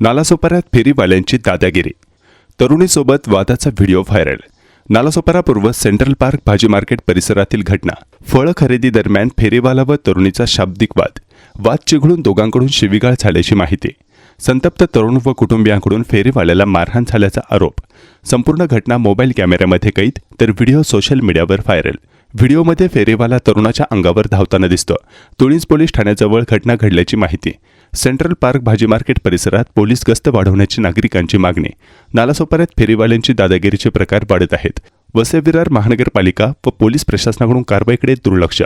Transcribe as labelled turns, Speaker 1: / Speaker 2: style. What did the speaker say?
Speaker 1: नालासोपाऱ्यात फेरीवाल्यांची दादागिरी. तरुणीसोबत वादाचा video viral. Nalasopara पूर्व सेंट्रल पार्क भाजी मार्केट परिसरातील घटना. फळ खरेदी दरम्यान फेरीवाला व तरुणीचा शाब्दिक वाद चिघळून दोघांकडून शिवीगाळ झाल्याची माहिती. संतप्त तरुण व कुटुंबियांकडून फेरीवाल्याला मारहाण झाल्याचा आरोप. संपूर्ण घटना मोबाईल कॅमेऱ्यामध्ये कैद, तर व्हिडिओ सोशल मीडियावर व्हायरल. व्हिडिओमध्ये फेरीवाला तरुणाच्या अंगावर धावताना दिसतो. तुळींज पोलीस ठाण्याजवळ घटना घडल्याची माहिती. सेंट्रल पार्क भाजी मार्केट परिसरात पोलीस गस्त वाढवण्याची नागरिकांची मागणी. नालासोपाऱ्यात फेरीवाल्यांची दादागिरीचे प्रकार वाढत आहेत. वसई विरार महानगरपालिका व पोलीस प्रशासनाकडून कारवाईकडे दुर्लक्ष.